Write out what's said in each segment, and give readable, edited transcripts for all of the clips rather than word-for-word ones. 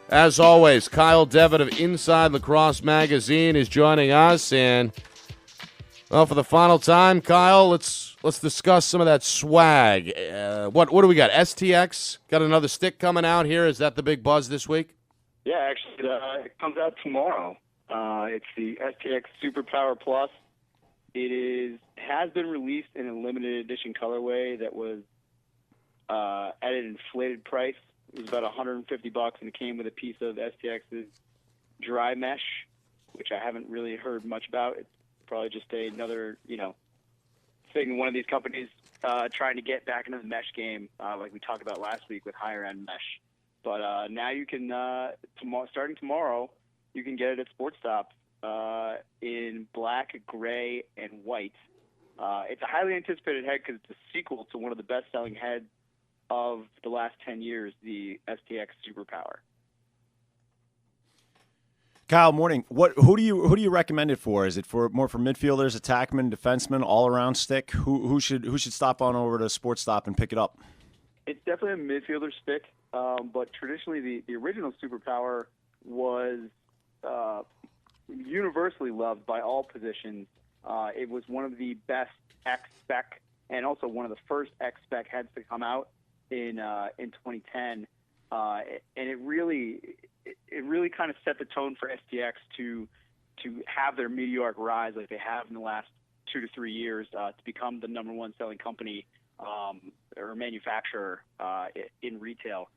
As always, Kyle Devin of Inside Lacrosse Magazine is joining us, and well, for the final time, Kyle, let's discuss some of that swag. What do we got? STX got another stick coming out here. Is that the big buzz this week? Yeah, actually, it comes out tomorrow. It's the STX Superpower Plus. Has been released in a limited edition colorway that was at an inflated price. It was about $150, and it came with a piece of STX's dry mesh, which I haven't really heard much about. It's probably just another, thing one of these companies trying to get back into the mesh game, like we talked about last week with higher end mesh. But now you can, starting tomorrow, you can get it at Sports Stop in black, gray, and white. It's a highly anticipated head because it's a sequel to one of the best-selling heads of the last 10 years, the STX Superpower. Kyle, morning. Who do you recommend it for? Is it more for midfielders, attackmen, defensemen, all around stick? Who should stop on over to Sports Stop and pick it up? It's definitely a midfielder stick, but traditionally the original Superpower was universally loved by all positions. It was one of the best X-Spec and also one of the first X-Spec heads to come out in 2010, and it really kind of set the tone for STX to have their meteoric rise like they have in the last 2 to 3 years to become the number one selling company or manufacturer in retail.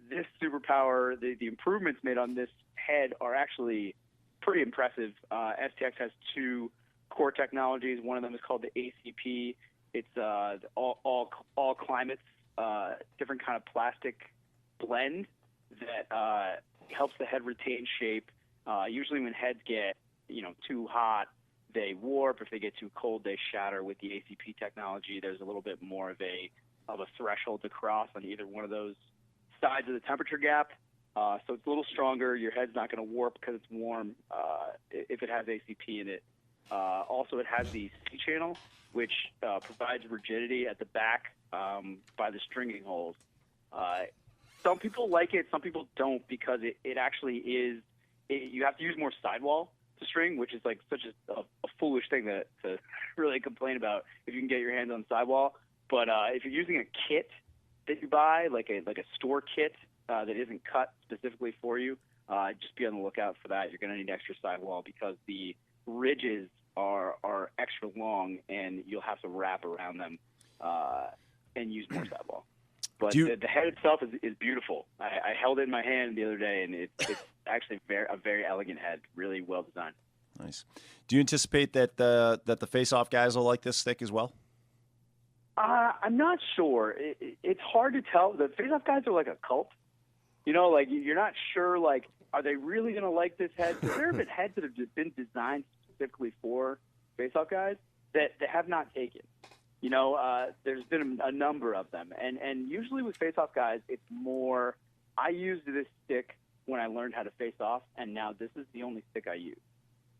This Superpower, the improvements made on this head are actually pretty impressive. STX has 2 core technologies. One of them is called the ACP. It's all climates, different kind of plastic blend that helps the head retain shape. Usually when heads get too hot, they warp. If they get too cold, they shatter. With the ACP technology, there's a little bit more of a threshold to cross on either one of those sides of the temperature gap. So it's a little stronger. Your head's not going to warp because it's warm if it has ACP in it. Also, it has the C channel, which provides rigidity at the back by the stringing holes. Some people like it, some people don't, because it actually is. You have to use more sidewall to string, which is like such a foolish thing to really complain about if you can get your hands on sidewall. But if you're using a kit that you buy, like a store kit that isn't cut specifically for you, just be on the lookout for that. You're going to need extra sidewall because the ridges are extra long, and you'll have to wrap around them and use more sidewall. But the head itself is beautiful. I held it in my hand the other day, and it's actually a very elegant head, really well designed. Nice. Do you anticipate that the face-off guys will like this stick as well? I'm not sure. It's hard to tell. The face-off guys are like a cult. Like you're not sure. Like, are they really going to like this head? Because there have been heads that have been designed specifically for face-off guys that have not taken. There's been a number of them, and usually with face-off guys, it's more. I used this stick when I learned how to face off, and now this is the only stick I use.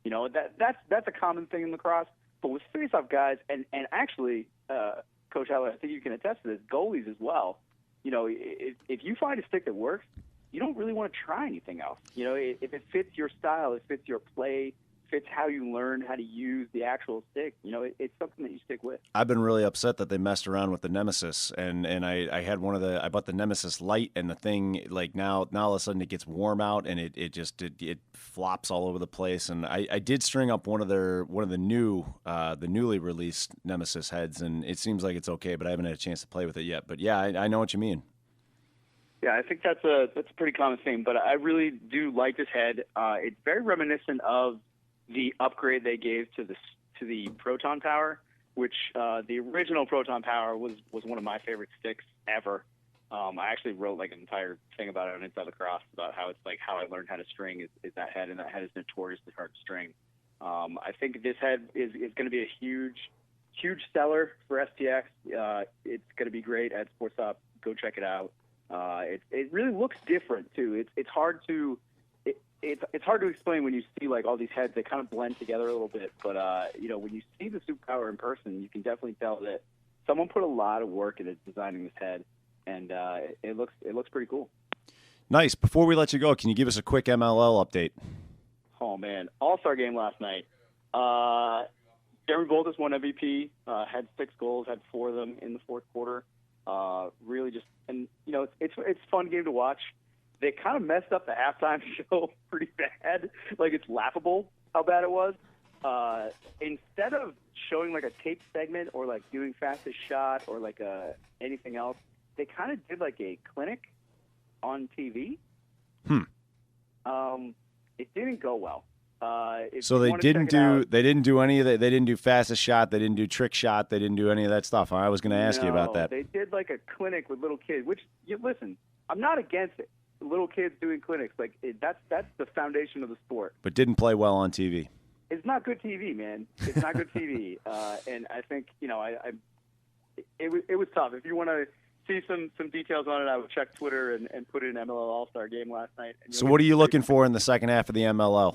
That's a common thing in lacrosse. But with face-off guys, and actually, Coach Hettler, I think you can attest to this. Goalies as well. If you find a stick that works, you don't really want to try anything else. If it fits your style, it fits your play, fits how you learn how to use the actual stick. It's something that you stick with. I've been really upset that they messed around with the Nemesis, and I had I bought the Nemesis Light, and the thing, like now all of a sudden it gets warm out, and it flops all over the place. And I did string up one of the newly released Nemesis heads, and it seems like it's okay, but I haven't had a chance to play with it yet. But yeah, I know what you mean. Yeah, I think that's a pretty common thing, but I really do like this head. It's very reminiscent of the upgrade they gave to the Proton Power, which the original Proton Power was one of my favorite sticks ever. I actually wrote like an entire thing about it on Inside Lacrosse about how it's like how I learned how to string is that head, and that head is notoriously hard to string. I think this head is going to be a huge seller for STX. It's going to be great at Sports Stop. Go check it out. It really looks different too. It's hard to explain when you see like all these heads. They kind of blend together a little bit, but when you see the Superpower in person, you can definitely tell that someone put a lot of work into designing this head, and it looks pretty cool. Nice. Before we let you go, can you give us a quick MLL update? Oh, man. All-Star game last night. Jeremy Boltis won MVP, had 6 goals, had 4 of them in the fourth quarter. Really just – and, you know, it's a fun game to watch. They kind of messed up the halftime show pretty bad. Like, it's laughable how bad it was. Instead of showing, like, a tape segment or, like, doing fastest shot or, like, anything else, they kind of did, like, a clinic on TV. It didn't go well. So they didn't do any of that. They didn't do fastest shot. They didn't do trick shot. They didn't do any of that stuff. I was going to ask you about that. They did like a clinic with little kids. Which, listen, I'm not against it. Little kids doing clinics, like that's the foundation of the sport. But didn't play well on TV. It's not good TV, man. It's not good TV. And I think it was tough. If you want to see some details on it, I would check Twitter and put in MLL All-Star game last night. So what are you looking for in the second half of the MLL?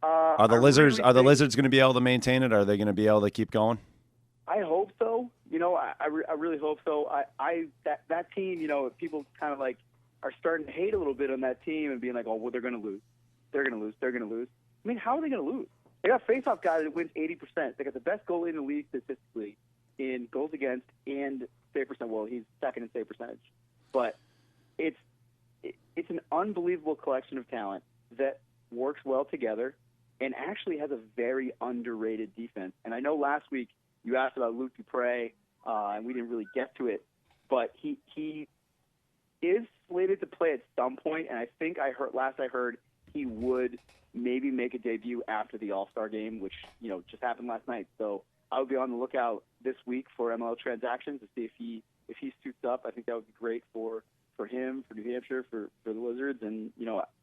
Are the Lizards going to be able to maintain it? Are they going to be able to keep going? I hope so. I really hope so. That team, people kind of like are starting to hate a little bit on that team and being like, oh, well, they're going to lose. They're going to lose. They're going to lose. I mean, how are they going to lose? They got a face-off guy that wins 80%. They got the best goalie in the league statistically in goals against and save percent. Well, he's second in save percentage. But it's an unbelievable collection of talent that works well together and actually has a very underrated defense. And I know last week you asked about Luke Dupre, and we didn't really get to it, but he is slated to play at some point, and I think I heard he would maybe make a debut after the All-Star game, which just happened last night. So I would be on the lookout this week for MLL transactions to see if he suits up. I think that would be great for him, for New Hampshire, for the Lizards, and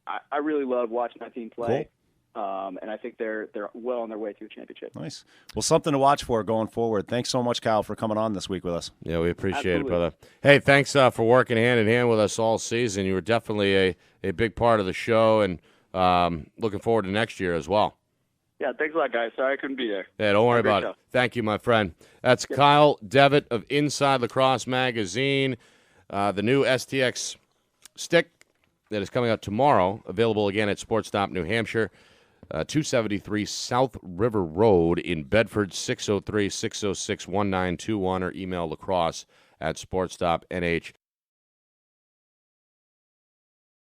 I really love watching that team play. Cool. And I think they're well on their way to a championship. Nice. Well, something to watch for going forward. Thanks so much, Kyle, for coming on this week with us. Yeah, we appreciate Absolutely. it, brother. Hey, thanks for working hand in hand with us all season. You were definitely a big part of the show, and looking forward to next year as well. Yeah, thanks a lot, guys. Sorry I couldn't be there. Yeah, don't worry about show. it. Thank you, my friend. That's Kyle Devin of Inside Lacrosse Magazine. The new STX stick that is coming out tomorrow, available again at Sportstop New Hampshire. 273 South River Road in Bedford, 603-606-1921, or email lacrosse@sportstopnh.